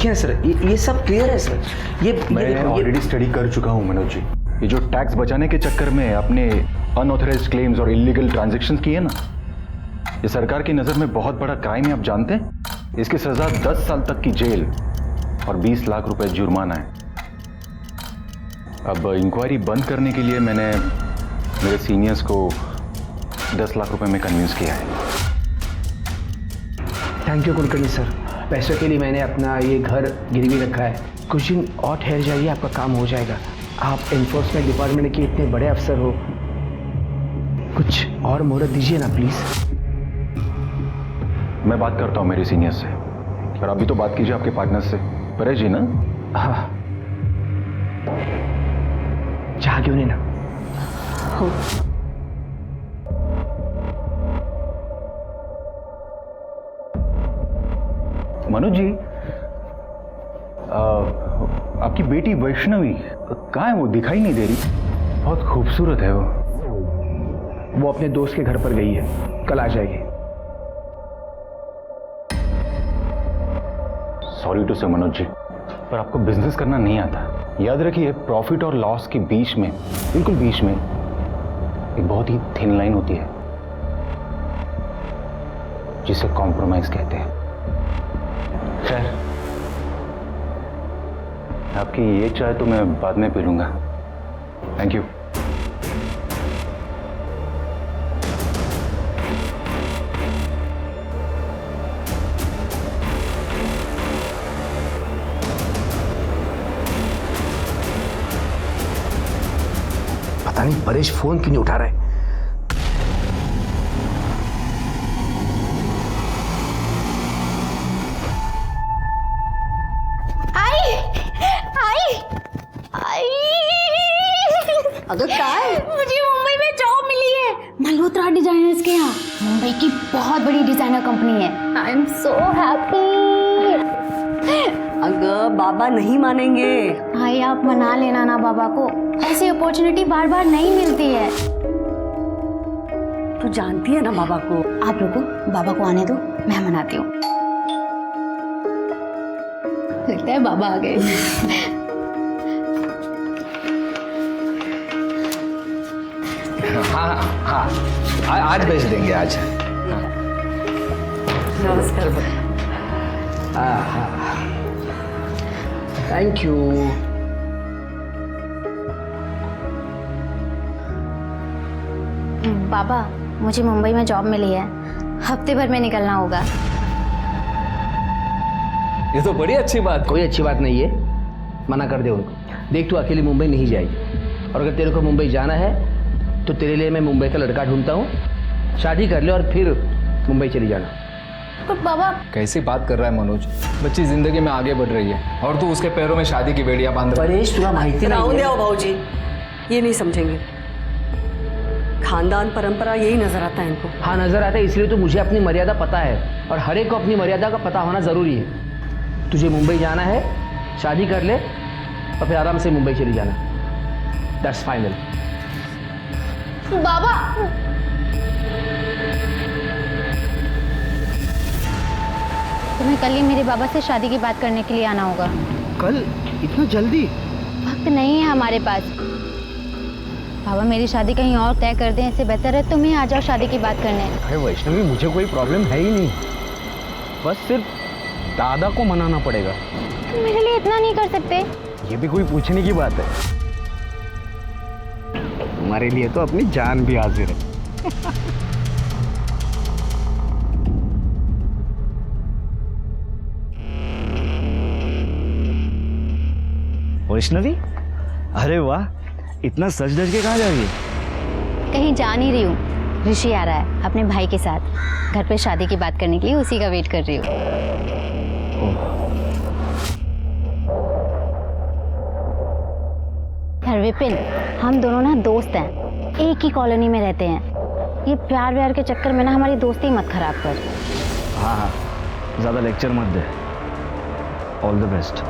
देखिए ना सर, ये सब क्लियर है सर। मैं ऑलरेडी स्टडी कर चुका हूँ मनोज जी। ये जो टैक्स बचाने के चक्कर में आपने अनऑथराइज्ड क्लेम्स और इलीगल ट्रांजैक्शंस किए ना, ये सरकार की नज़र में बहुत बड़ा क्राइम है, आप जानते हैं। इसकी सजा 10 साल तक की जेल और 20 लाख रुपए जुर्माना है। अब इंक्वायरी बंद करने के लिए मैंने मेरे सीनियर्स को 10 लाख रुपए में कन्विंस किया है। Thank you Kulkarni sir. पैसों के लिए मैंने अपना ये घर गिरवी रखा है। कुछ दिन और ठहर जाइए, आपका काम हो जाएगा। आप एनफोर्समेंट डिपार्टमेंट के इतने बड़े अफसर हो, कुछ और मोहलत दीजिए ना प्लीज। मैं बात करता हूँ मेरे सीनियर्स से, और अभी तो बात कीजिए आपके पार्टनर से, परेश जी ना। हाँ, चाह क्यों नहीं ना। हो मनोज जी, आपकी बेटी वैष्णवी कहाँ है? वो दिखाई नहीं दे रही। बहुत खूबसूरत है वो अपने दोस्त के घर पर गई है, कल आ जाएगी। सॉरी टू से मनोज जी, पर आपको बिजनेस करना नहीं आता। याद रखिए, प्रॉफिट और लॉस के बीच में, बिल्कुल बीच में, एक बहुत ही थिन लाइन होती है जिसे कॉम्प्रोमाइज कहते हैं। खैर, आपकी ये चाय तो मैं बाद में पी लूंगा। Thank you. पता नहीं परेश फोन क्यों नहीं उठा रहा है। अगर काय मुझे मुंबई में जॉब मिली है मल्होत्रा डिजाइनर्स के यहाँ। मुंबई की बहुत बड़ी डिजाइनर कंपनी है। I am so happy. अगर बाबा नहीं मानेंगे। भाई आप मना लेना ना बाबा को, ऐसी अपॉर्चुनिटी बार बार नहीं मिलती है। तू जानती है ना बाबा को। आप रुको, बाबा को आने दो, मैं मनाती हूँ। लगता है बाबा आ गए। हाँ हाँ, आज भेज देंगे आज। नमस्कार। हाँ हाँ, थैंक यू। बाबा, मुझे मुंबई में जॉब मिली है, हफ्ते भर में निकलना होगा। ये तो बड़ी अच्छी बात। कोई अच्छी बात नहीं है, मना कर दे उनको। देख, तू अकेली मुंबई नहीं जाएगी, और अगर तेरे को मुंबई जाना है तो तेरे लिए मैं मुंबई का लड़का ढूंढता हूँ। शादी कर ले और फिर मुंबई चली जाना। पर बाबा, कैसी बात कर रहा है मनोज? बच्ची जिंदगी में आगे बढ़ रही है और तू उसके पैरों में शादी की बेड़ियां बांध रहा है। परेश, तुला माहिती राहू नहीं द्या है। भाऊजी, ये नहीं समझेंगे। खानदान परंपरा यही नजर आता है इनको। हाँ, नजर आता है, इसलिए तो मुझे अपनी मर्यादा पता है, और हर एक को अपनी मर्यादा का पता होना जरूरी है। तुझे मुंबई जाना है, शादी कर ले और फिर आराम से मुंबई चली जाना। That's final. बाबा, तुम्हें कल ही मेरे बाबा से शादी की बात करने के लिए आना होगा। कल? इतना जल्दी? वक्त नहीं है हमारे पास। बाबा, मेरी शादी कहीं और तय कर दें, इससे बेहतर है तुम ही आ जाओ शादी की बात करने। अरे वैष्णवी, मुझे कोई प्रॉब्लम है ही नहीं, बस सिर्फ दादा को मनाना पड़ेगा। तुम मेरे लिए इतना नहीं कर सकते? ये भी कोई पूछने की बात है? तुम्हारे लिए तो अपनी जान भी हाजिर है। वैष्णवी, अरे वाह, इतना सज धज के कहाँ जा रही है? कहीं जा नहीं रही हूँ, ऋषि आ रहा है अपने भाई के साथ घर पे शादी की बात करने के लिए, उसी का वेट कर रही हूँ। यार विपिन, हम दोनों ना दोस्त हैं, एक ही कॉलोनी में रहते हैं। ये प्यार व्यार के चक्कर में ना हमारी दोस्ती मत खराब कर। हाँ हाँ, ज़्यादा लेक्चर मत दे। All the best.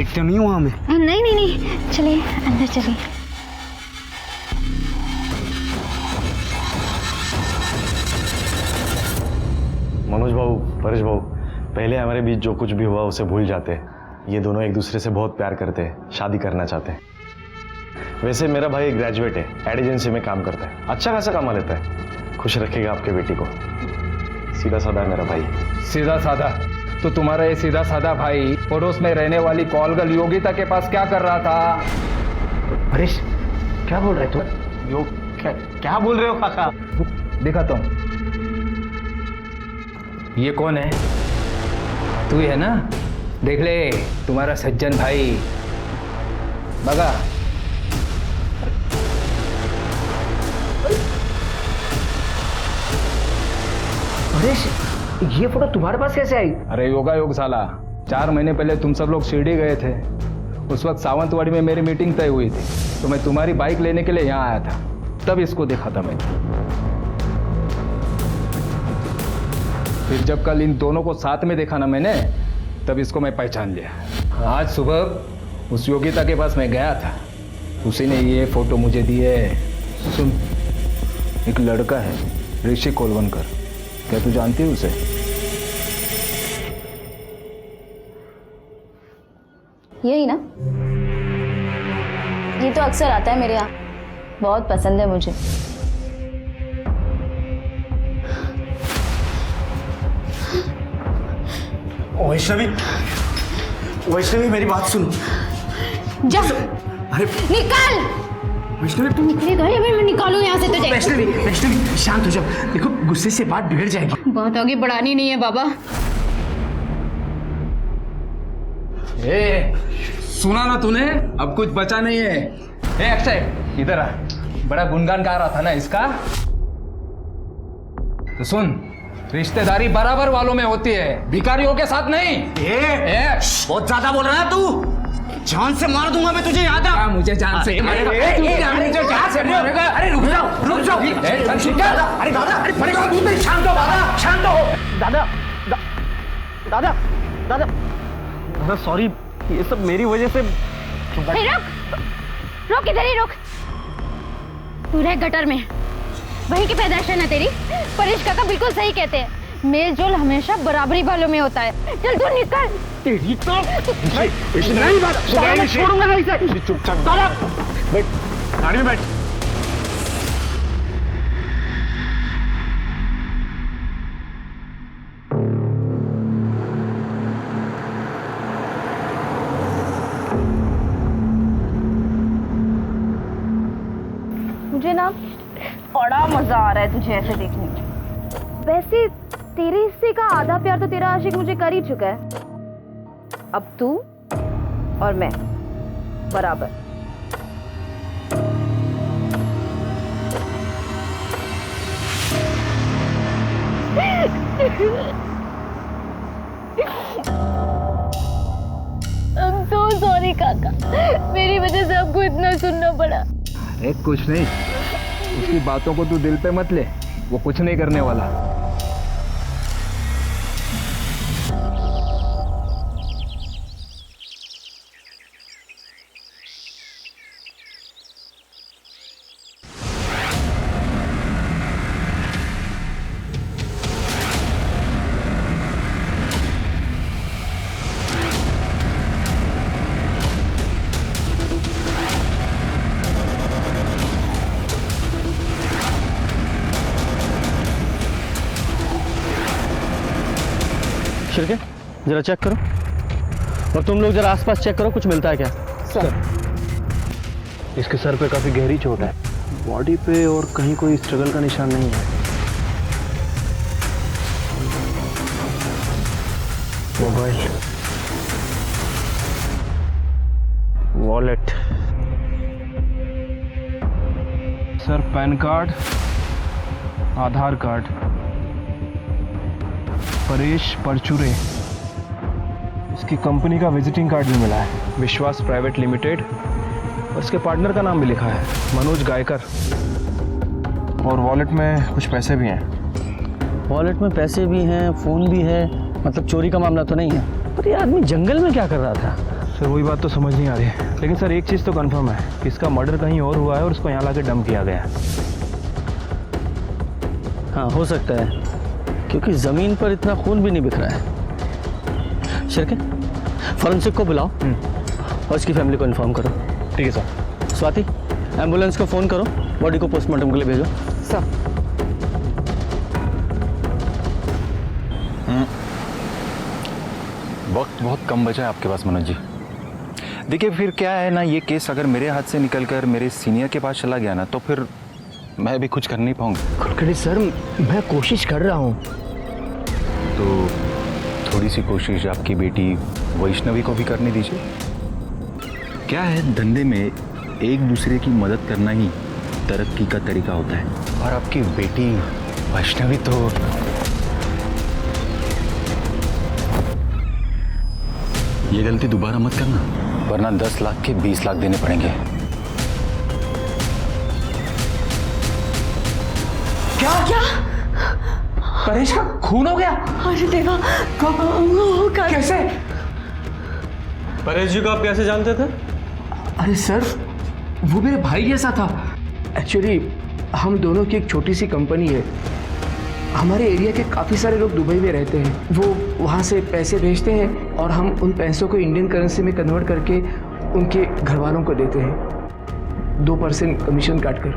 देखते नहीं हुआ हमें? नहीं नहीं नहीं, चलिए अंदर चलिए। मनोज बाबू, परेश बाबू, पहले हमारे बीच जो कुछ भी हुआ उसे भूल जाते हैं। ये दोनों एक दूसरे से बहुत प्यार करते हैं, शादी करना चाहते हैं। वैसे मेरा भाई ग्रेजुएट है, एड एजेंसी में काम करता है, अच्छा खासा कमा लेता है। खुश रखेगा आपके बेटी को। सीधा साधा है मेरा भाई। सीधा साधा? तो तुम्हारा ये सीधा साधा भाई पड़ोस में रहने वाली कॉलगल योगिता के पास क्या कर रहा था? परेश, क्या बोल रहे तू? यो क्या बोल रहे हो काका? दिखाता हूँ। ये कौन है? तू ही है ना? देख ले, तुम्हारा सज्जन भाई। बगा परेश, ये फोटो तुम्हारे पास कैसे आई? अरे योगा योग साला, 4 महीने पहले तुम सब लोग शिरडी गए थे। उस वक्त सावंतवाड़ी में मेरी मीटिंग तय हुई थी, तो मैं तुम्हारी बाइक लेने के लिए यहाँ आया था, तब इसको देखा था मैंने। फिर जब कल इन दोनों को साथ में देखा ना मैंने, तब इसको मैं पहचान लिया। आज सुबह उस योगिता के पास मैं गया था, उसी ने ये फोटो मुझे दी है। सुन, एक लड़का है ऋषि कोलवनकर, क्या तू जानती है उसे? यही ना, ये तो अक्सर आता है मेरे यहाँ, बहुत पसंद है मुझे। वैष्णवी, वैष्णवी मेरी बात सुनो। जा, अरे निकाल। वैष्णवी, तू निकलेगा या फिर मैं निकालूं यहाँ से तुझे? वैष्णवी, वैष्णवी शांत हो जाओ। देखो, गुस्से से बात बिगड़ जाएगी। बात आगे बढ़ानी नहीं है बाबा। ए, सुना ना तूने? अब कुछ बचा नहीं है। ए अक्षय, इधर आ। बड़ा गुणगान गा रहा था ना इसका, तो सुन, रिश्तेदारी बराबर वालों में होती है, भिखारियों के साथ नहीं। बहुत ज्यादा बोल रहा है तू। जान से मार दूंगा मैं तुझे, याद रख। मुझे जान से मारेगा। अरे रुक जाओ, रुक जाओ। अरे दादा, अरे शांत हो दादा, शांत हो। दादा, दादा, दादा, दादा सॉरी, ये सब मेरी वजह से। रुक इधर ही रुक। तू रह गटर में, वही की पैदाइश है ना तेरी। परेश काका बिल्कुल सही कहते हैं, मेल जोल हमेशा बराबरी वालों में होता है। चल तू निकल। तेरी तो नहीं बात छोड़ूंगा नहीं इसे। चुपचाप दादा बैठ, गाड़ी में बैठ। मुझे ना बड़ा मजा आ रहा है तुझे ऐसे देखने में। वैसे तेरे हिस्से का आधा प्यार तो तेरा आशिक मुझे कर ही चुका है। अब तू और मैं बराबर। I'm so sorry काका, मेरी वजह से आपको इतना सुनना पड़ा। अरे कुछ नहीं, उसकी बातों को तू दिल पे मत ले, वो कुछ नहीं करने वाला। शिरके, जरा चेक करो, और तुम लोग जरा आसपास चेक करो, कुछ मिलता है क्या? सर, इसके सर पे काफी गहरी चोट है, बॉडी पे और कहीं कोई स्ट्रगल का निशान नहीं है। Mobile, wallet, sir PAN card, Aadhaar card, Paresh Parchure, इसकी कंपनी का विजिटिंग कार्ड भी मिला है, विश्वास प्राइवेट लिमिटेड, और इसके पार्टनर का नाम भी लिखा है, मनोज गायकर। और वॉलेट में कुछ पैसे भी हैं। वॉलेट में पैसे भी हैं, फोन भी है, मतलब चोरी का मामला तो नहीं है। पर ये आदमी जंगल में क्या कर रहा था? सर वही बात तो समझ नहीं आ रही है, लेकिन सर एक चीज़ तो कंफर्म है कि इसका मर्डर कहीं और हुआ है और उसको यहाँ लाके डंप किया गया है। हाँ हो सकता है, क्योंकि ज़मीन पर इतना खून भी नहीं बिखरा है। शिरके, फॉरेंसिक को बुलाओ और उसकी फैमिली को इन्फॉर्म करो। ठीक है सर। स्वाति, एम्बुलेंस को फ़ोन करो, बॉडी को पोस्टमार्टम के लिए भेजो। सर वक्त बहुत कम बचा है आपके पास मनोज जी। देखिए फिर क्या है ना, ये केस अगर मेरे हाथ से निकलकर मेरे सीनियर के पास चला गया ना, तो फिर मैं भी कुछ कर नहीं पाऊंगा। कुलकर्णी सर, मैं कोशिश कर रहा हूँ। तो थोड़ी सी कोशिश आपकी बेटी वैष्णवी को भी करने दीजिए। क्या है, धंधे में एक दूसरे की मदद करना ही तरक्की का तरीका होता है। और आपकी बेटी वैष्णवी तो ये गलती दोबारा मत करना, वरना 10 लाख के 20 लाख देने पड़ेंगे। क्या क्या परेश का खून हो गया? अरे देवा, कैसे? परेश जी को आप कैसे जानते थे? अरे सर, वो मेरे भाई जैसा था। एक्चुअली हम दोनों की एक छोटी सी कंपनी है। हमारे एरिया के काफ़ी सारे लोग दुबई में रहते हैं। वो वहाँ से पैसे भेजते हैं और हम उन पैसों को इंडियन करेंसी में कन्वर्ट करके उनके घर वालों को देते हैं 2% कमीशन काट कर।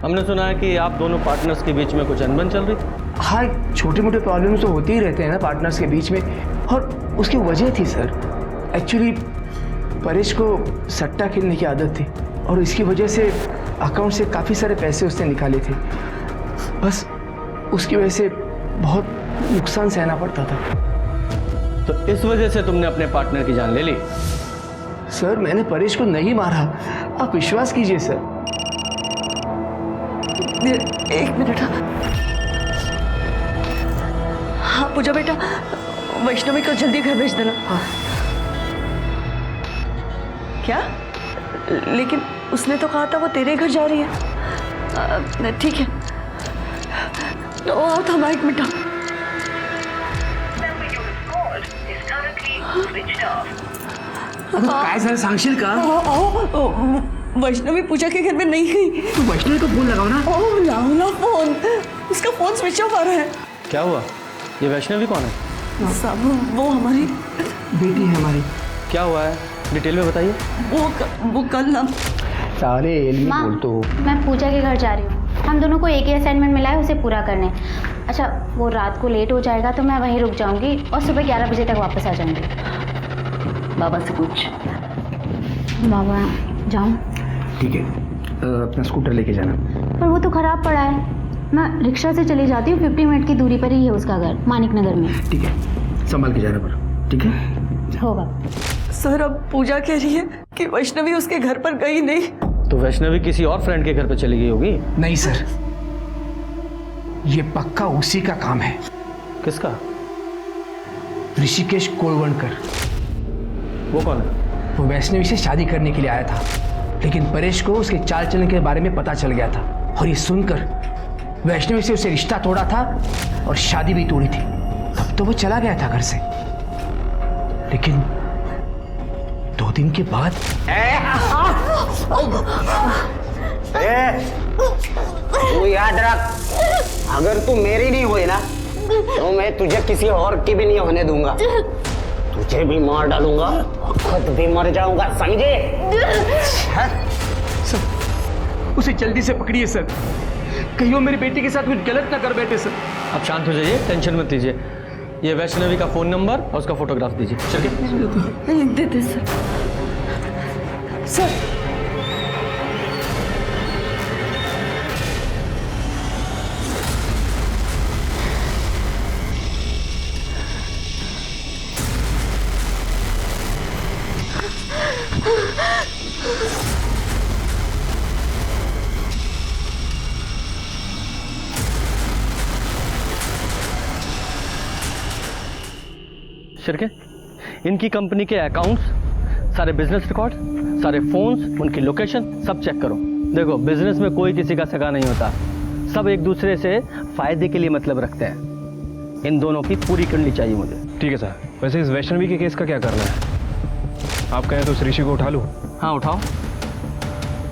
हमने सुना है कि आप दोनों पार्टनर्स के बीच में कुछ अनबन चल रही। हाँ, छोटे मोटे प्रॉब्लम्स तो होते ही रहते हैं ना पार्टनर्स के बीच में, और उसकी वजह थी सर। एक्चुअली परेश को सट्टा खेलने की आदत थी और इसकी वजह से अकाउंट से काफ़ी सारे पैसे उसने निकाले थे। बस उसकी वजह से बहुत नुकसान सहना पड़ता था। तो इस वजह से तुमने अपने पार्टनर की जान ले ली? सर मैंने परेश को नहीं मारा, आप विश्वास कीजिए सर। एक मिनट। हाँ पूजा बेटा, वैष्णवी को जल्दी घर भेज देना। हाँ। क्या? लेकिन उसने तो कहा था वो तेरे घर जा रही है। ठीक है, तो थमा एक मिनट। काय झालं सांगशील का? वैष्णवी पूजा के घर में नहीं गई। तू वैष्णवी को फोन लगाओ ना। लाओ ना फोन, उसका फोन स्विच ऑफ आ रहा है। क्या हुआ? ये वैष्णवी कौन है? सब वो हमारी बेटी है हमारी। क्या हुआ है, डिटेल में बताइए। वो कल ना साले एलियन माँ, बोल तो। मैं पूजा के घर जा रही हूँ। हम दोनों को एक ही असाइनमेंट मिला है, उसे पूरा करने। अच्छा, वो रात को लेट हो जाएगा तो मैं वहीं रुक जाऊंगी और सुबह 11 बजे तक वापस आ जाऊंगी। बाबा से पूछ। बाबा जाऊँ? ठीक है, अपना स्कूटर लेके जाना। पर वो तो ख़राब पड़ा है। मैं रिक्शा से चली जाती हूँ, 50 मिनट की दूरी पर ही है उसका घर, मानिक नगर में। ठीक है, संभाल के जाना पर। ठीक है, होगा। सर अब पूजा कह रही है कि वैष्णवी उसके घर पर गई नहीं। तो वैष्णवी किसी और फ्रेंड के घर पे चली गई होगी। नहीं सर, ये पक्का उसी का काम है। किसका? ऋषिकेश कोलवणकर। वो कौन है? वो वैष्णवी से शादी करने के लिए आया था, लेकिन परेश को उसके चाल चलन के बारे में पता चल गया था और ये सुनकर वैष्णवी से उसे रिश्ता तोड़ा था और शादी भी तोड़ी थी। तब तो वो चला गया था घर से, लेकिन 2 दिन के बाद तू याद रख, अगर तू मेरी नहीं हुई ना तो मैं तुझे किसी और की भी नहीं होने दूंगा। तुझे भी मार डालूंगा और खुद भी मर जाऊंगा, समझे? सर, उसे जल्दी से पकड़िए सर, कहीं वो मेरी बेटी के साथ कुछ गलत ना कर बैठे सर। अब शांत हो जाइए, टेंशन मत लीजिए। ये वैष्णवी का फ़ोन नंबर और उसका फोटोग्राफ दीजिए। चलिए देते सर। सर शिरके, इनकी कंपनी के अकाउंट्स, सारे बिजनेस रिकॉर्ड, सारे फोन्स, उनकी लोकेशन सब चेक करो। देखो, बिजनेस में कोई किसी का सगा नहीं होता, सब एक दूसरे से फायदे के लिए मतलब रखते हैं। इन दोनों की पूरी कुंडली चाहिए मुझे। ठीक है सर। वैसे इस वैष्णवी के केस का क्या करना है? आप कहें तो उस ऋषि को उठा लूँ? हाँ उठाओ,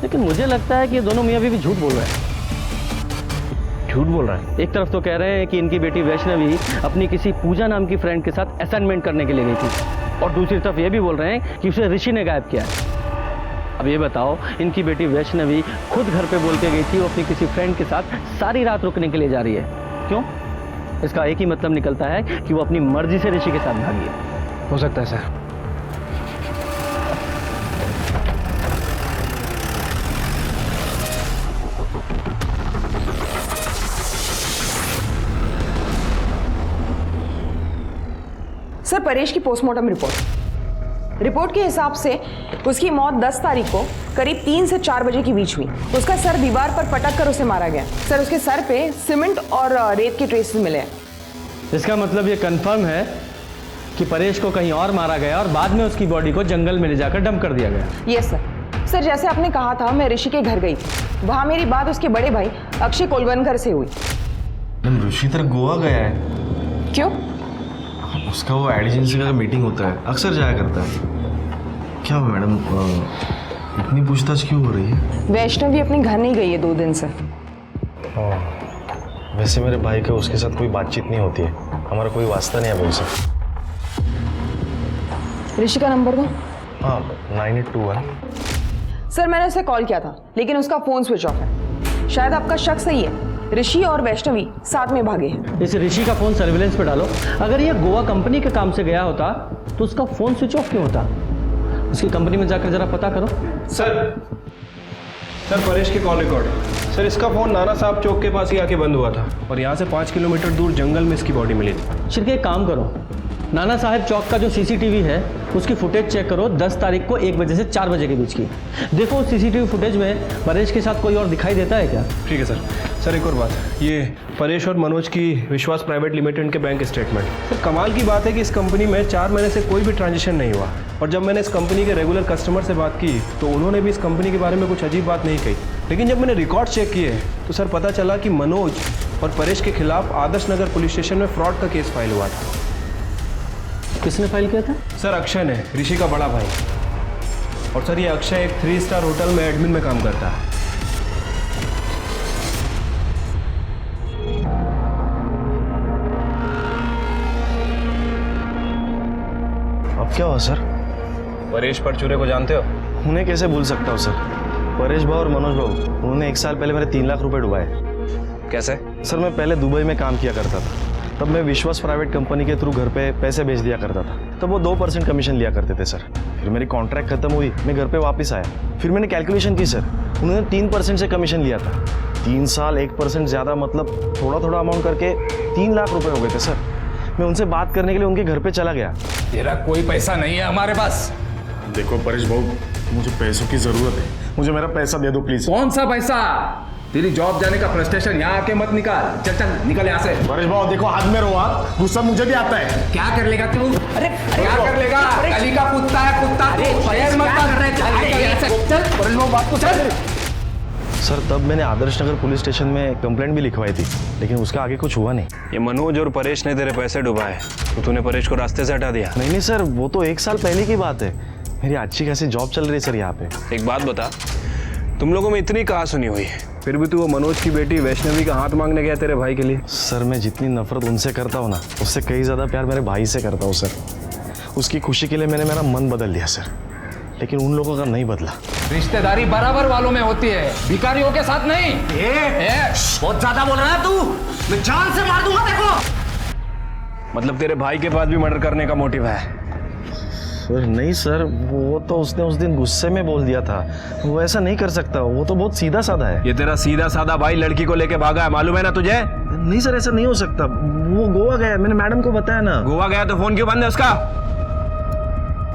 लेकिन मुझे लगता है कि ये दोनों मियाँ बीवी झूठ बोल रहे हैं। झूठ बोल रहा है? एक तरफ तो कह रहे हैं कि इनकी बेटी वैष्णवी अपनी किसी पूजा नाम की फ्रेंड के साथ असाइनमेंट करने के लिए गई थी, और दूसरी तरफ ये भी बोल रहे हैं कि उसे ऋषि ने गायब किया है। अब ये बताओ, इनकी बेटी वैष्णवी खुद घर पे बोल के गई थी वो अपनी किसी फ्रेंड के साथ सारी रात रुकने के लिए जा रही है। क्यों? इसका एक ही मतलब निकलता है कि वो अपनी मर्जी से ऋषि के साथ भागी है। हो सकता है सर। सर, परेश की पोस्टमार्टम रिपोर्ट के हिसाब से उसकी मौत 10 तारीख को करीब 3 से 4 बजे के बीच हुई। उसका सर दीवार पर पटक कर उसे मारा गया। सर, उसके सर पे सीमेंट और रेत के ट्रेसेस मिले हैं। इसका मतलब ये कंफर्म है कि परेश को कहीं और मारा गया और बाद में उसकी बॉडी को जंगल में ले जाकर डंप कर दिया गया। Yes sir. सर, जैसे आपने कहा था, मैं ऋषि के घर गई थी। वहाँ मेरी बात उसके बड़े भाई अक्षय कोलवनकर से हुई। ऋषि तक गोवा गया है? क्यों? उसका वो एड एजेंसी का मीटिंग होता है, अक्सर जाया करता है। क्या हुआ मैडम, इतनी पूछताछ क्यों हो रही है? वैष्णवी अपने घर नहीं गई है 2 दिन से। वैसे मेरे भाई का उसके साथ कोई बातचीत नहीं होती है, हमारा कोई वास्ता नहीं है वो से। ऋषि का नंबर दो। हाँ, 9821। सर, मैंने उसे कॉल किया था, लेकिन उसका फोन स्विच ऑफ है। शायद आपका शक सही है, ऋषि और वैष्णवी साथ में भागे हैं। इस ऋषि का फोन सर्विलेंस पे डालो। अगर ये गोवा कंपनी के काम से गया होता तो उसका फोन स्विच ऑफ क्यों होता? उसकी कंपनी में जाकर जरा पता करो। सर परेश के कॉल रिकॉर्ड। सर, इसका फोन नाना साहब चौक के पास ही आके बंद हुआ था और यहाँ से 5 किलोमीटर दूर जंगल में इसकी बॉडी मिली थी। शिरके, एक काम करो, नाना साहब चौक का जो सीसीटीवी है उसकी फुटेज चेक करो 10 तारीख को 1 बजे से 4 बजे के बीच की। देखो उस सीसीटीवी फुटेज में परेश के साथ कोई और दिखाई देता है क्या? ठीक है सर। सर, एक और बात, ये परेश और मनोज की विश्वास प्राइवेट लिमिटेड के बैंक स्टेटमेंट। सर, कमाल की बात है कि इस कंपनी में 4 महीने से कोई भी ट्रांजेक्शन नहीं हुआ, और जब मैंने इस कंपनी के रेगुलर कस्टमर से बात की तो उन्होंने भी इस कंपनी के बारे में कुछ अजीब बात नहीं कही। लेकिन जब मैंने रिकॉर्ड चेक किए तो सर पता चला कि मनोज और परेश के खिलाफ आदर्श नगर पुलिस स्टेशन में फ्रॉड का केस फाइल हुआ था। किसने फाइल किया था? सर, अक्षय ने, ऋषि का बड़ा भाई। और सर, ये अक्षय एक 3 स्टार होटल में एडमिन में काम करता है। अब क्या हुआ सर? परेश परचूरे को जानते हो? उन्हें कैसे भूल सकता हूँ सर? परेश भाऊ और मनोज भाऊ, उन्होंने 1 साल पहले मेरे 3 लाख रुपए डुबाए। कैसे? सर, मैं पहले दुबई में काम किया करता था, तब मैं विश्वास प्राइवेट कंपनी के थ्रू घर पे पैसे भेज दिया करता था। तब वो 2% कमीशन लिया करते थे सर। फिर मेरी कॉन्ट्रैक्ट खत्म हुई, मैं घर पे वापस आया। फिर मैंने कैलकुलेशन की सर, उन्होंने 3% से कमीशन लिया था। 3 साल 1% ज़्यादा, मतलब थोड़ा थोड़ा अमाउंट करके 3 लाख रुपए हो गए थे सर। मैं उनसे बात करने के लिए उनके घर पे चला गया। तेरा कोई पैसा नहीं है हमारे पास। देखो परेश भाऊ, मुझे पैसों की ज़रूरत है, मुझे मेरा पैसा दे दो प्लीज़। कौन सा पैसा? तेरी जॉब जाने का फ्रस्ट्रेशन यहाँ आके मत निकाल। चल चल निकल यहाँ से। परेश भाऊ देखो, हाथ में रहो आप, गुस्सा मुझे भी आता है। क्या कर लेगा तू? अरे क्या कर लेगा? गली का कुत्ता है, कुत्ता। शहर मत कर रहे। चल निकल यहाँ से। चल परेश भाऊ, बात को चल। सर, तब मैंने आदर्श नगर पुलिस स्टेशन में कंप्लेंट भी लिखवाई थी, लेकिन उसका आगे कुछ हुआ नहीं। ये मनोज और परेश ने तेरे पैसे डुबाए तो तूने परेश को रास्ते से हटा दिया? नहीं सर, वो तो 1 साल पहले की बात है। मेरी अच्छी खासी जॉब चल रही है सर यहाँ पे। एक बात बता, तुम लोगों में इतनी कहा सुनी हुई है, फिर भी तू वो मनोज की बेटी वैष्णवी का हाथ मांगने गया तेरे भाई के लिए? सर, मैं जितनी नफरत उनसे करता हूँ ना, उससे कई ज़्यादा प्यार मेरे भाई से करता हूँ सर। उसकी खुशी के लिए मैंने मेरा मन बदल दिया सर, लेकिन उन लोगों का नहीं बदला। रिश्तेदारी बराबर वालों में होती है, भिखारियों के साथ नहीं। बहुत ज्यादा बोल रहा है तू, मैं जान से मार दूंगा। देखो, मतलब तेरे भाई के बाद भी मर्डर करने का मोटिव है? सर नहीं सर, वो तो उसने उस दिन गुस्से में बोल दिया था, वो ऐसा नहीं कर सकता, वो तो बहुत सीधा साधा है। ये तेरा सीधा साधा भाई लड़की को लेके भागा है, मालूम है ना तुझे? नहीं सर, ऐसा नहीं हो सकता, वो गोवा गया, मैंने मैडम को बताया ना। गोवा गया तो फोन क्यों बंद है उसका?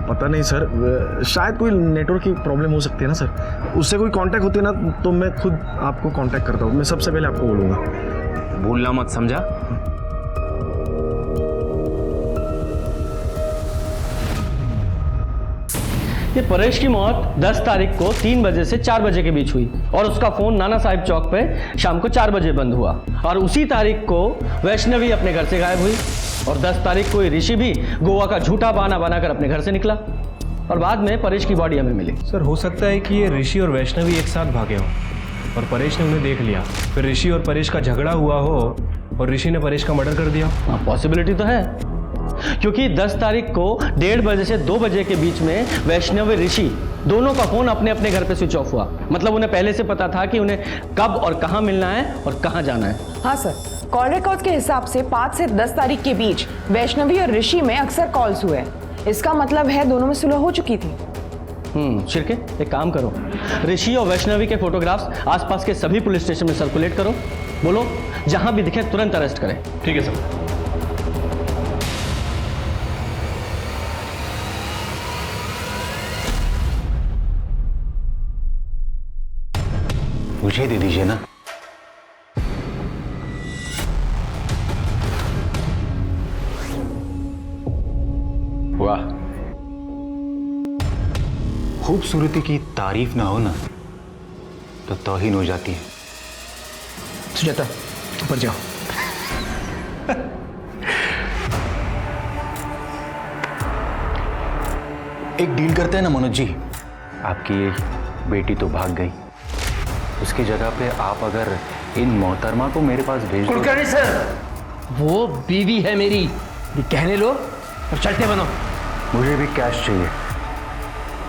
पता नहीं सर, शायद कोई नेटवर्क की प्रॉब्लम हो सकती है ना सर। उससे कोई कांटेक्ट होती है ना तो मैं खुद आपको कांटेक्ट करता हूँ, मैं सबसे पहले आपको बोलूँगा। भूलना मत, समझा? ये परेश की मौत 10 तारीख को 3 बजे से 4 बजे के बीच हुई और उसका फोन नाना साहिब चौक पे शाम को 4 बजे बंद हुआ। और उसी तारीख को वैष्णवी अपने घर से गायब हुई और 10 तारीख को ऋषि भी गोवा का झूठा बहाना बनाकर अपने घर से निकला। और बाद में परेश की बॉडी हमें मिली। सर हो सकता है कि ये ऋषि और वैष्णवी एक साथ भागे हों और परेश ने उन्हें देख लिया, फिर ऋषि और परेश का झगड़ा हुआ हो और ऋषि ने परेश का मर्डर कर दिया। हाँ, पॉसिबिलिटी तो है, क्योंकि 10 तारीख को 1:30 बजे से 2 बजे के बीच में वैष्णवी ऋषि दोनों का फोन अपने अपने घर पे स्विच ऑफ हुआ। मतलब उन्हें पहले से पता था कि उन्हें कब और कहाँ मिलना है और कहाँ जाना है। हाँ सर, कॉल रिकॉर्ड्स के हिसाब से 5 से 10 तारीख के बीच वैष्णवी और ऋषि में अक्सर कॉल्स हुए। इसका मतलब है दोनों में सुलह हो चुकी थी। शिरके, एक काम करो, ऋषि और वैष्णवी के फोटोग्राफ्स आसपास के सभी पुलिस स्टेशन में सर्कुलेट करो। बोलो जहां भी दिखे तुरंत अरेस्ट करें। ठीक है सर। मुझे दे दीजिए ना। वाह, खूबसूरती की तारीफ ना हो ना तो तौहीन हो जाती है। सुजाता, ऊपर जाओ। एक डील करते हैं ना मनोज जी, आपकी ये बेटी तो भाग गई, उसकी जगह पे आप अगर इन मोहतरमा को मेरे पास भेज दो। कुलकर्णी सर, वो बीवी है मेरी, ये कहने लो और चलते बनो। मुझे भी कैश चाहिए,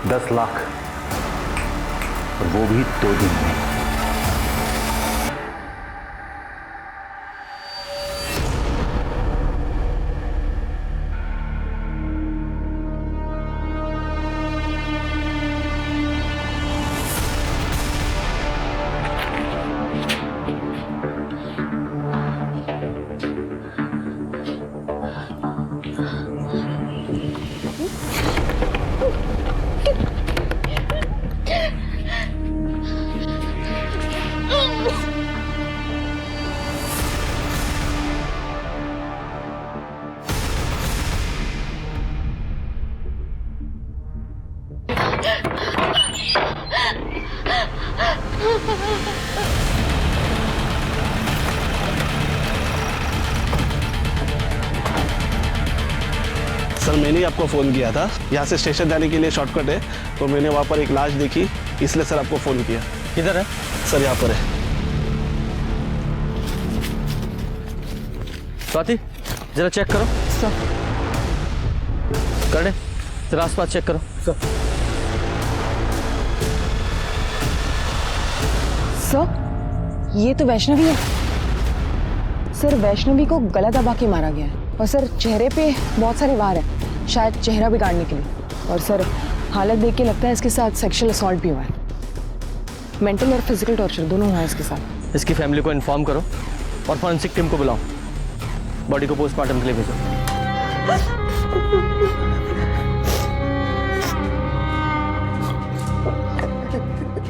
10 लाख, और वो भी 2 दिन में। सर मैंने आपको फ़ोन किया था, यहाँ से स्टेशन जाने के लिए शॉर्टकट है, तो मैंने वहाँ पर एक लाश देखी, इसलिए सर आपको फ़ोन किया। किधर है? सर यहाँ पर है। स्वाति, जरा चेक करो। सर। कर दे, जरा आसपास चेक करो। सर, ये तो वैष्णवी है। सर, वैष्णवी को गला दबा के मारा गया है और सर चेहरे पे बहुत सारे वार हैं, शायद चेहरा बिगाड़ने के लिए। और सर हालत देख के लगता है इसके साथ सेक्सुअल असॉल्ट भी हुआ है, मेंटल और फिजिकल टॉर्चर दोनों हुआ है इसके साथ। इसकी फैमिली को इन्फॉर्म करो और फॉरेंसिक टीम को बुलाओ, बॉडी को पोस्टमार्टम के लिए भेजो।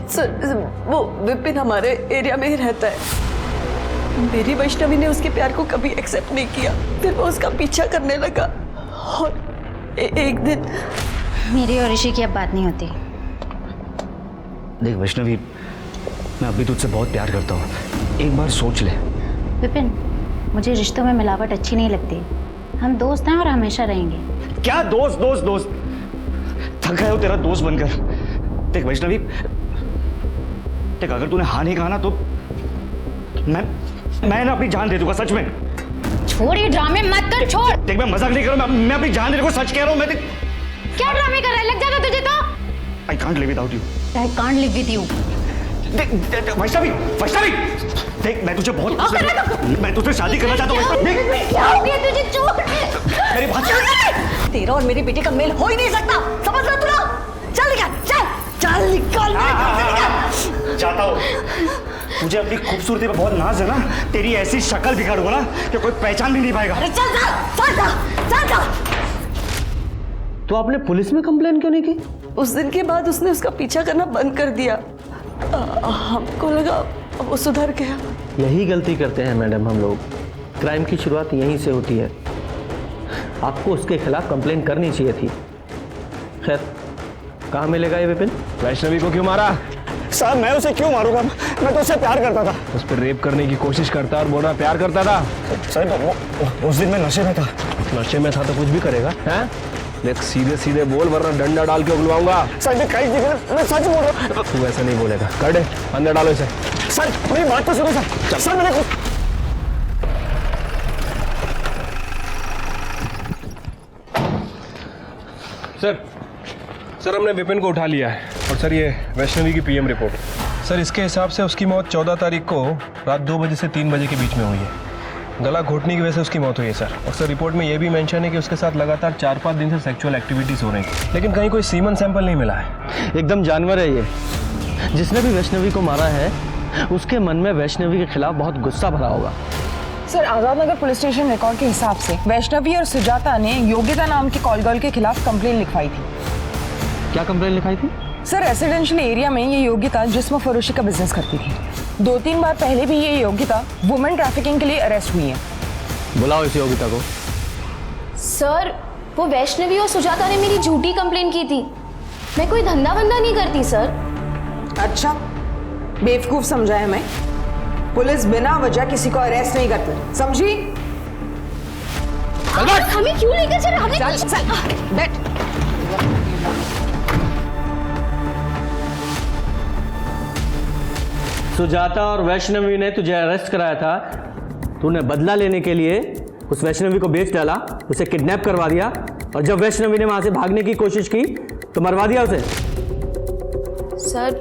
सर, वो विपिन हमारे एरिया में ही रहता है। मेरी वैष्णवी ने उसके प्यार को कभी एक्सेप्ट नहीं किया, फिर वो उसका पीछा करने लगा और एक दिन। मेरी और ऋषि की अब बात नहीं होती। देख वैष्णवी, मैं अभी तुझसे बहुत प्यार करता हूँ, एक बार सोच ले। विपिन, मुझे रिश्तों में मिलावट अच्छी नहीं लगती। हम दोस्त हैं और हमेशा रहेंगे। क्या दोस्त दोस्त दोस्त, थक गए हो तेरा दोस्त बनकर। देख वैष्णवी, देख अगर तूने हाँ नहीं कहा ना तो मैं ना अपनी जान दे दूंगा, सच में। छोड़ ये ड्रामे मत कर, छोड़। देख मैं मजाक नहीं कर रहा हूँ, मैं अपनी जान देने को सच कह रहा हूँ। मैं क्या ड्रामे कर रहा है? लग जाता तुझे तो। I can't live without you. I can't live with you. देख वैष्णवी, वैष्णवी, देख मैं तुझे बहुत, मैं तुझसे शादी करना चाहता हूँ। क्या हो गया तुझे? छोड़ मेरी बात। तेरा और मेरी बेटी का मेल हो ही नहीं सकता, समझ रहा तू ना? चल निकल, चल निकल। चाहता हूँ, मुझे अपनी खूबसूरती पे बहुत नाज है ना, तेरी ऐसी शक्ल बिगाड़ूंगा ना कि कोई पहचान भी नहीं पाएगा। अरे चल। तो आपने पुलिस में कंप्लेन क्यों नहीं की? उस दिन के बाद उसने उसका पीछा करना बंद कर दिया। हमको लगा वो सुधर गया। यही गलती करते हैं मैडम हम लोग, क्राइम की शुरुआत यहीं से होती है। आपको उसके खिलाफ कंप्लेन करनी चाहिए थी। खैर, कहाँ मिलेगा ये विपिन? वैष्णवी को क्यों मारा? साहब मैं उसे क्यों मारूंगा, मैं तो उससे प्यार करता था। उस पर रेप करने की कोशिश करता और बोला प्यार करता था। सर उस दिन मैं नशे में था। नशे में था तो कुछ भी करेगा, हैं? देख सीधे सीधे बोल वरना डंडा डाल के उगलवाऊंगा। सर मैं कहीं नहीं, मैं सच बोल रहा हूँ। तू ऐसा नहीं बोलेगा, कर दे, अंदर डालो इसे। सर मेरी बात तो सुनो सर। सर मैंने कुछ सर हमने विपिन को उठा लिया है। और सर ये वैष्णवी की पीएम रिपोर्ट। सर इसके हिसाब से उसकी मौत 14 तारीख को रात 2 बजे से 3 बजे के बीच में हुई है। गला घोटने की वजह से उसकी मौत हुई है सर। और सर रिपोर्ट में ये भी मेंशन है कि उसके साथ लगातार 4-5 दिन से सेक्सुअल एक्टिविटीज़ हो रही थी, लेकिन कहीं कोई सीमन सैंपल नहीं मिला है। एकदम जानवर है ये। जिसने भी वैष्णवी को मारा है उसके मन में वैष्णवी के खिलाफ बहुत गुस्सा भरा होगा। Sir Azad Nagar police station record के हिसाब से वैष्णवी और सुजाता ने योगिता नाम के कॉल गर्ल के खिलाफ कंप्लेन लिखवाई थी। क्या कंप्लेन लिखाई थी? सर रेसिडेंशियल एरिया में ये योगिता जिस्म फरोशी का बिजनेस करती थी। 2-3 बार पहले भी ये योगिता वुमेन ट्रैफिकिंग के लिए अरेस्ट हुई है। बुलाओ इस योगिता को। सर वो वैष्णवी और सुजाता ने मेरी झूठी कंप्लेन की थी। मैं कोई धंधा वंदा नहीं करती सर। अच्छा बेवकूफ समझा है मैं। पुलिस बिना वजह किसी को अरेस्ट नहीं करती, समझी? हमें क्यों लेकर चल रहे? चल बैठ। सुजाता और वैष्णवी ने तुझे अरेस्ट कराया था। तूने बदला लेने के लिए उस वैष्णवी को बेच डाला, उसे किडनैप करवा दिया, और जब वैष्णवी ने वहां से भागने की कोशिश की तो मरवा दिया उसे। सर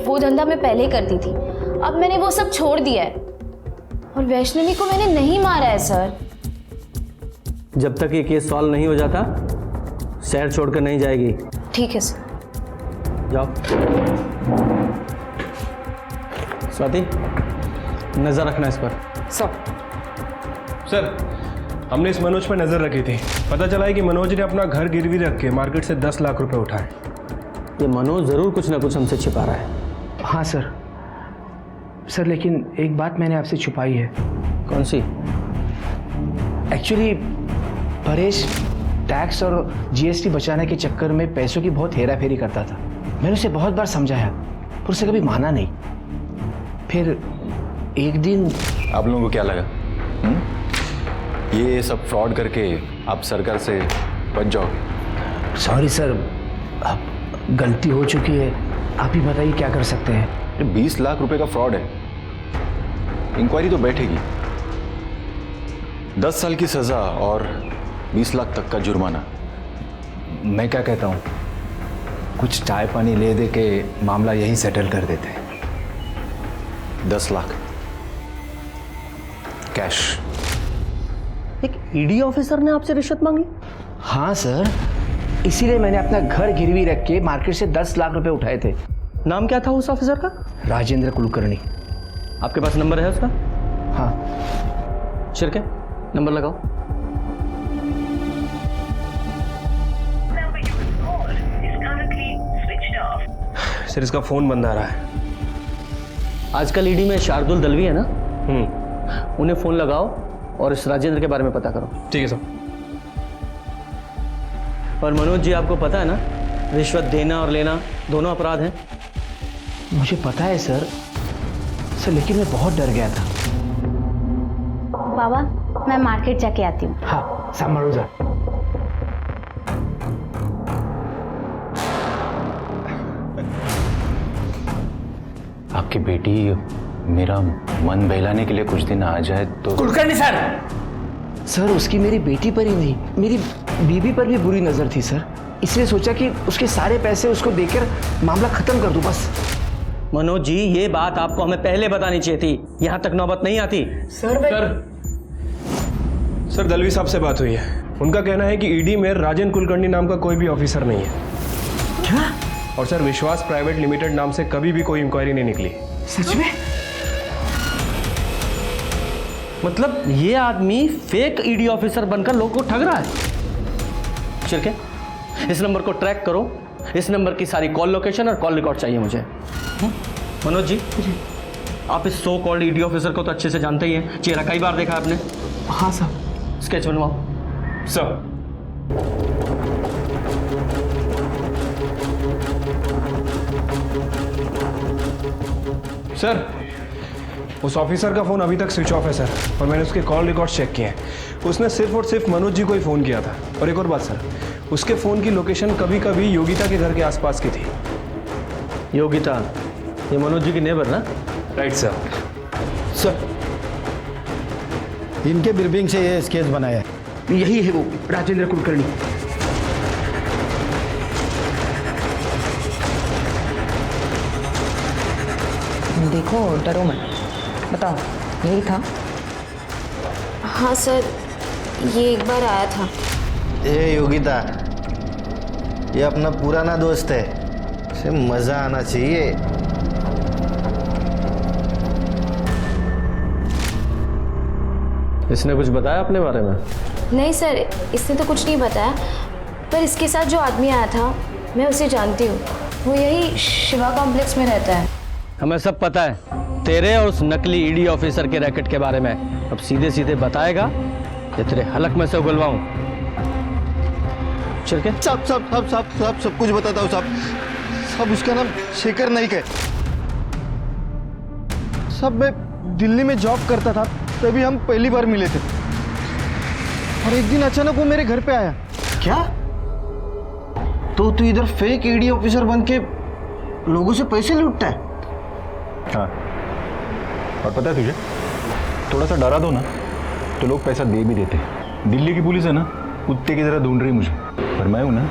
वो धंधा मैं पहले करती थी, अब मैंने वो सब छोड़ दिया है। और वैष्णवी को मैंने नहीं मारा है सर। जब तक ये केस सॉल्व नहीं हो जाता शहर छोड़कर नहीं जाएगी। ठीक है सर। जाओ। स्वाति नजर रखना इस पर। सर हमने इस मनोज पर नजर रखी थी। पता चला है कि मनोज ने अपना घर गिरवी रख के मार्केट से 10 लाख रुपए उठाए। ये मनोज जरूर कुछ ना कुछ हमसे छिपा रहा है। हाँ सर। सर लेकिन एक बात मैंने आपसे छुपाई है। कौन सी? एक्चुअली परेश टैक्स और जीएसटी बचाने के चक्कर में पैसों की बहुत हेरा फेरी करता था। मैंने उसे बहुत बार समझाया पर उसे कभी माना नहीं। फिर एक दिन आप लोगों को क्या लगा ये सब फ्रॉड करके आप सरकार से बच जाओगे? सॉरी सर, अब गलती हो चुकी है। आप ही बताइए क्या कर सकते हैं। 20 लाख रुपए का फ्रॉड है, इंक्वायरी तो बैठेगी। 10 साल की सजा और 20 लाख तक का जुर्माना। मैं क्या कहता हूँ, कुछ चाय पानी ले दे के मामला यहीं सेटल कर देते हैं। 10 लाख कैश। एक ईडी ऑफिसर ने आपसे रिश्वत मांगी? हाँ सर, इसीलिए मैंने अपना घर गिरवी रख के मार्केट से 10 लाख रुपए उठाए थे। नाम क्या था उस ऑफिसर का? राजेंद्र कुलकर्णी। आपके पास नंबर है उसका? हाँ। शिरके नंबर लगाओ। सर इसका फोन बंद आ रहा है। आजकल ईडी में शार्दुल दलवी है ना, उन्हें फोन लगाओ और इस राजेंद्र के बारे में पता करो। ठीक है सर। और मनोज जी आपको पता है ना, रिश्वत देना और लेना दोनों अपराध हैं। मुझे पता है सर, लेकिन मैं बहुत डर गया था। बाबा मैं मार्केट जाके आती हूँ। हाँ संभालो जा। आपकी बेटी मेरा मन बहलाने के लिए कुछ दिन आ जाए तो। कुलकर्णी सर उसकी मेरी बेटी पर ही नहीं, मेरी बीवी पर भी बुरी नजर थी सर। इसलिए सोचा कि उसके सारे पैसे उसको देकर मामला खत्म कर दूं बस। मनोज जी ये बात आपको हमें पहले बतानी चाहिए थी, यहां तक नौबत नहीं आती। सर दलवी साहब से बात हुई है। उनका कहना है कि ईडी में राजन कुलकर्णी नाम का कोई भी ऑफिसर नहीं है। क्या? और सर विश्वास प्राइवेट लिमिटेड नाम से कभी भी कोई इंक्वायरी नहीं निकली। सच में? मतलब ये आदमी फेक ईडी ऑफिसर बनकर लोगों को ठग रहा है। शिरके इस नंबर को ट्रैक करो, इस नंबर की सारी कॉल लोकेशन और कॉल रिकॉर्ड चाहिए मुझे। मनोज जी आप इस सो कॉल्ड ईडी ऑफिसर को तो अच्छे से जानते ही हैं, चेहरा कई बार देखा आपने। हाँ सर। स्केच बनवाओ। सर सर उस ऑफिसर का फ़ोन अभी तक स्विच ऑफ है सर, और मैंने उसके कॉल रिकॉर्ड चेक किए हैं। उसने सिर्फ और सिर्फ मनोज जी को ही फ़ोन किया था। और एक और बात सर, उसके फ़ोन की लोकेशन कभी कभी योगिता के घर के आसपास की थी। योगिता, ये मनोज जी की नेबर ना? Right sir. सर, इनके ब्रीफिंग से ये स्केच बनाया है। यही है वो राजेंद्र कुलकर्णी। देखो, डरो मत, बताओ यही था? हाँ सर, ये एक बार आया था। ए योगिता, ये अपना पुराना दोस्त है, इसे मजा आना चाहिए। इसने कुछ बताया अपने बारे में? नहीं सर, इसने तो कुछ नहीं बताया, पर इसके साथ जो आदमी आया था मैं उसे जानती हूँ। वो यही शिवा कॉम्प्लेक्स में रहता है। हमें सब पता है तेरे और उस नकली ईडी ऑफिसर के रैकेट के बारे में। अब सीधे सीधे बताएगा या तेरे हलक में से उगलवाऊं? चिरके सब कुछ बताता हूँ सब उसका नाम शेखर नाइक है। सब मैं दिल्ली में जॉब करता था, तभी हम पहली बार मिले थे। और एक दिन अचानक वो मेरे घर पे आया। क्या? तो तू इधर फेक ईडी ऑफिसर बन के लोगों से पैसे लूटता है? हाँ, और पता है तुझे, थोड़ा सा डरा दो ना तो लोग पैसा दे भी देते। दिल्ली की पुलिस है ना, कुत्ते की तरह ढूंढ रही मुझे, पर मैं हूं ना,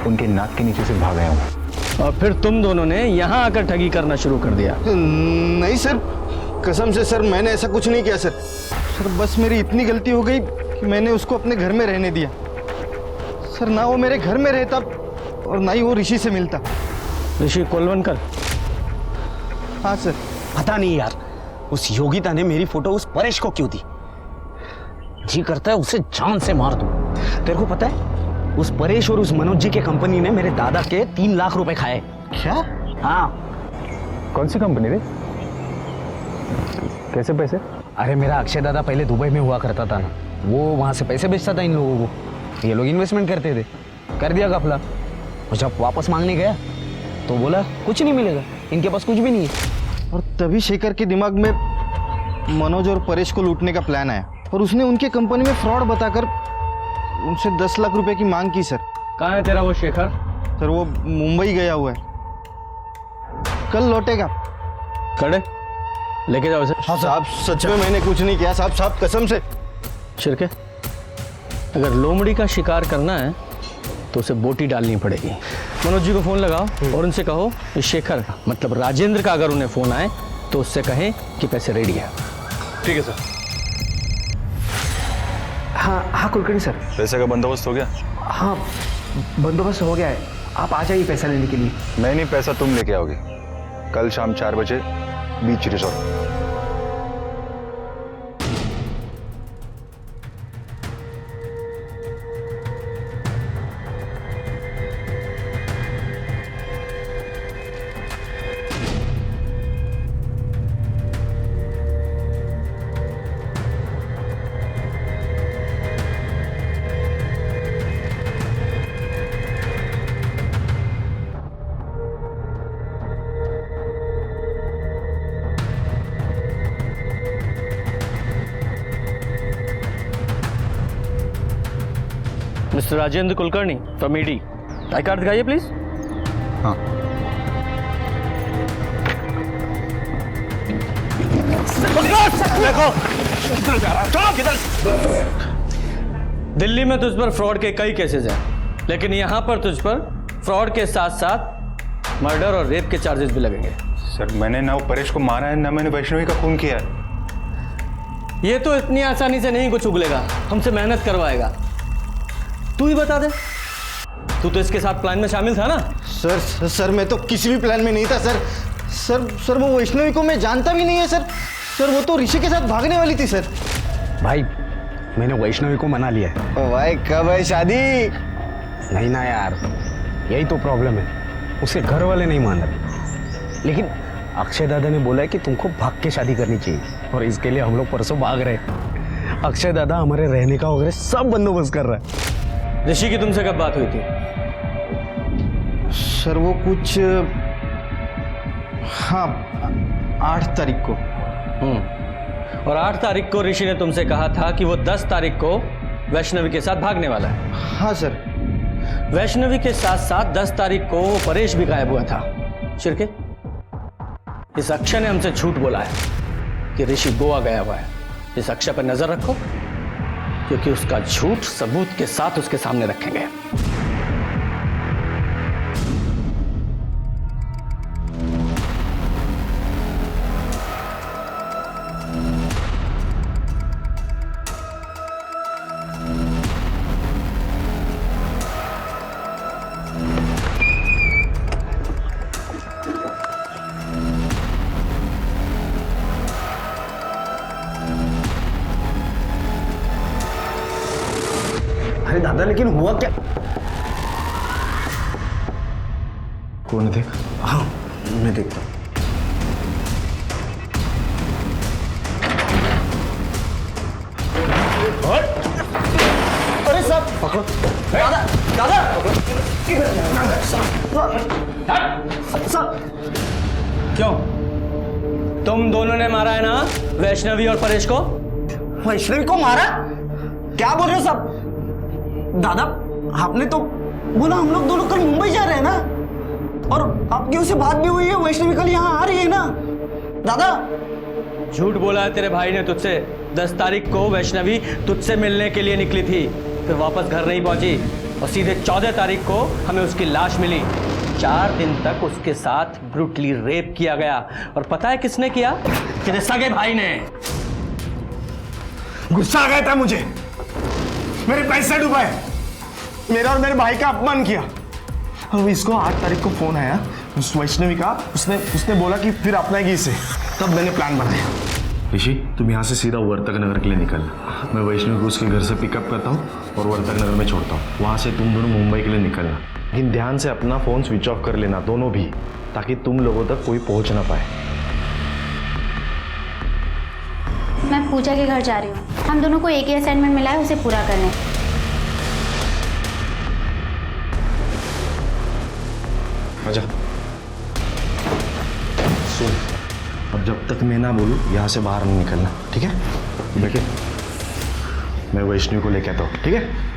उनके नाक के नीचे से भाग आया हूं। और फिर तुम दोनों ने यहाँ आकर ठगी करना शुरू कर दिया? नहीं सर, कसम से सर, मैंने ऐसा कुछ नहीं किया सर। बस मेरी इतनी गलती हो गई कि मैंने उसको अपने घर में रहने दिया। सर, ना वो मेरे घर में रहता और ना ही वो ऋषि से मिलता। ऋषि कोलवनकर? हाँ सर। पता नहीं यार, उस योगिता ने मेरी फोटो उस परेश को क्यों दी? जी करता है उसे जान से मार दूं। तेरे को पता है, उस परेश और उस मनोज जी के कंपनी ने मेरे दादा के 3 लाख रुपए खाए। क्या? हाँ। कौन सी कंपनी रे? कैसे पैसे? अरे मेरा अक्षय दादा पहले दुबई में हुआ करता था ना, वो वहां से पैसे बेचता था इन लोगों को। ये लोग इन्वेस्टमेंट करते थे, कर दिया घपला। और जब वापस मांगने गया तो बोला कुछ नहीं मिलेगा, इनके पास कुछ भी नहीं है। और तभी शेखर के दिमाग में मनोज और परेश को लूटने का प्लान आया और उसने उनके कंपनी में फ्रॉड बताकर उनसे 10 लाख रुपए की मांग की सर। कहाँ है तेरा वो शेखर? सर, वो मुंबई गया हुआ है, कल लौटेगा। खड़े लेके जाओ इसे। साहब, सच में मैंने कुछ नहीं किया साहब, कसम से। शिरके, अगर लोमड़ी का शिकार करना है तो उसे बोटी डालनी पड़ेगी। मनोज जी को फोन लगाओ और उनसे कहो इस शेखर मतलब राजेंद्र का अगर उन्हें फोन आए तो उससे कहें कि पैसे रेडी है। ठीक है सर। हाँ कुलकर्णी सर। पैसे का बंदोबस्त हो गया? हाँ, बंदोबस्त हो गया है, आप आ जाइए पैसा लेने के लिए। मैं नहीं, पैसा तुम लेके आओगे कल शाम 4 बजे बीच resort. Mister Rajendra Kulkarni from ED, I card दिखाइए प्लीज। हाँ। दिल्ली में तुझ पर फ्रॉड के कई केसेस हैं, लेकिन यहाँ पर तुझ पर फ्रॉड के साथ साथ मर्डर और रेप के चार्जेस भी लगेंगे। सर, मैंने ना वो परेश को मारा है, ना मैंने वैष्णवी का खून किया है। ये तो इतनी आसानी से नहीं कुछ उगलेगा, हमसे मेहनत करवाएगा। तू ही बता दे, तू तो इसके साथ प्लान में शामिल था ना? सर, मैं तो किसी भी प्लान में नहीं था सर। वो वैष्णवी को मैं जानता भी नहीं है सर, वो तो ऋषि के साथ भागने वाली थी सर। भाई, मैंने वैष्णवी को मना लिया है। भाई, कब है शादी? नहीं ना यार, यही तो प्रॉब्लम है, उसके घर वाले नहीं मान रहे। लेकिन अक्षय दादा ने बोला है कि तुमको भाग के शादी करनी चाहिए, और इसके लिए हम लोग परसों भाग रहे हैं। अक्षय दादा हमारे रहने का वगैरह सब बंदोबस्त कर रहा है। ऋषि की तुमसे कब बात हुई थी? सर, वो कुछ 8 तारीख को। और 8 तारीख को ऋषि ने तुमसे कहा था कि वो 10 तारीख को वैष्णवी के साथ भागने वाला है। हाँ सर, वैष्णवी के साथ साथ 10 तारीख को परेश भी गायब हुआ था। शिरके, इस अक्षय ने हमसे झूठ बोला है कि ऋषि गोवा गया हुआ है। इस अक्षय पर नजर रखो, क्योंकि उसका झूठ सबूत के साथ उसके सामने रखेंगे। अरे दादा, लेकिन हुआ क्या? कौन देख? हाँ, मैं देखता हूँ। अरे साहब, पकड़ो। दादा, दादा, साहब। क्यों? तुम दोनों ने मारा है ना वैष्णवी और परेश को? वैष्णवी को मारा? क्या बोल रहे हो साहब? दादा, आपने तो बोला हम लोग दोनों कल मुंबई जा रहे हैं ना, और आपकी उससे बात भी हुई है, वैष्णवी कल यहाँ आ रही है ना। दादा, झूठ बोला है तेरे भाई ने तुझसे। 10 तारीख को वैष्णवी तुझसे मिलने के लिए निकली थी, फिर वापस घर नहीं पहुंची और सीधे 14 तारीख को हमें उसकी लाश मिली। 4 दिन तक उसके साथ ब्रूटली रेप किया गया, और पता है किसने किया? तेरे सगे भाई ने। गुस्सा आ गया था मुझे, मेरे पैसे डुबाए, मेरा और मेरे भाई का अपमान किया। और इसको 8 तारीख को फोन आया उस वैष्णवी का, उसने बोला कि फिर अपनाएगी इसे। तब मैंने प्लान बनाया। ऋषि, तुम यहाँ से सीधा वर्तक नगर के लिए निकलना। मैं वैष्णवी को उसके घर से पिकअप करता हूँ और वर्तक नगर में छोड़ता हूँ। वहाँ से तुम दोनों मुंबई के लिए निकलना, लेकिन ध्यान से अपना फोन स्विच ऑफ कर लेना, दोनों भी, ताकि तुम लोगों तक कोई पहुँच ना पाए। मैं पूजा के घर जा रही हूँ। हम दोनों को एक ही असाइनमेंट मिला है, उसे पूरा करने। आजा। सुन, अब जब तक मैं ना बोलूँ यहाँ से बाहर नहीं निकलना, ठीक है? देखिए, मैं वैष्णवी को लेके आता हूँ, ठीक है?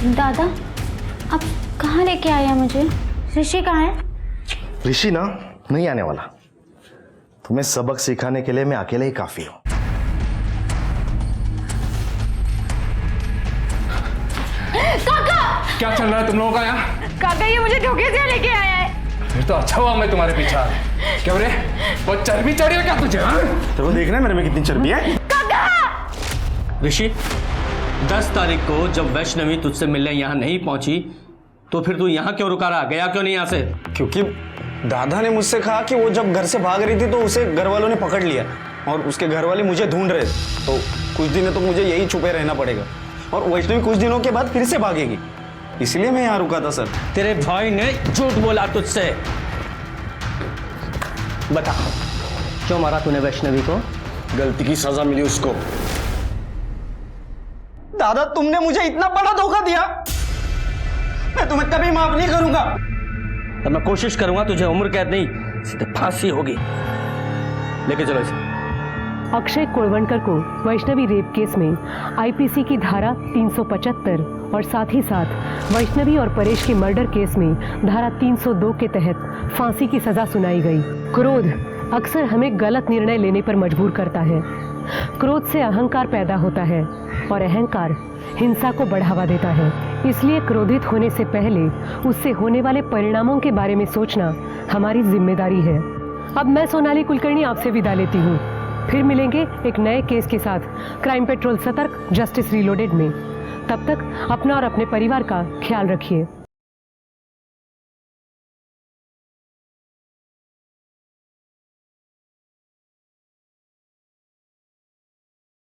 दादा, आप कहाँ लेके आए हैं मुझे? ऋषि कहाँ है? ऋषि ना नहीं आने वाला। तुम्हें सबक सिखाने के लिए मैं अकेले ही काफी हूँ। क्या चल रहा है तुम लोगों का यहाँ? काका, ये मुझे धोखे से लेके आया है। फिर तो अच्छा हुआ मैं तुम्हारे पीछे आ गया। क्या रे, वो चर्बी चढ़ी है क्या तुझे? तो देखना है मेरे में कितनी चर्बी है। ऋषि, 10 तारीख को जब वैष्णवी तुझसे मिलने यहाँ नहीं पहुंची, तो फिर तू यहाँ क्यों रुका रहा? गया क्यों नहीं यहाँ से? क्योंकि दादा ने मुझसे कहा कि वो जब घर से भाग रही थी तो उसे घर वालों ने पकड़ लिया, और उसके घर वाले मुझे ढूंढ रहे थे। तो कुछ दिनों तो मुझे यही छुपे रहना पड़ेगा, और वैष्णवी कुछ दिनों के बाद फिर से भागेगी, इसलिए मैं यहाँ रुका था सर। तेरे भाई ने झूठ बोला तुझसे। बता, क्यों मारा तूने वैष्णवी को? गलती की सजा मिली उसको। दादा, तुमने मुझे इतना बड़ा धोखा दिया, मैं तुम्हें कभी माफ नहीं करूंगा। तब मैं कोशिश करूंगा तुझे उम्र कैद नहीं, सीधे फांसी होगी। लेके चलो इसे। अक्षय कुलवंकर को वैष्णवी रेप केस में आईपीसी की धारा 375 और साथ ही साथ वैष्णवी और परेश के मर्डर केस में धारा 302 के तहत फांसी की सजा सुनाई गई। क्रोध अक्सर हमें गलत निर्णय लेने पर मजबूर करता है। क्रोध से अहंकार पैदा होता है और अहंकार हिंसा को बढ़ावा देता है। इसलिए क्रोधित होने से पहले उससे होने वाले परिणामों के बारे में सोचना हमारी जिम्मेदारी है। अब मैं सोनाली कुलकर्णी आपसे विदा लेती हूँ। फिर मिलेंगे एक नए केस के साथ क्राइम पेट्रोल सतर्क जस्टिस रीलोडेड में। तब तक अपना और अपने परिवार का ख्याल रखिए।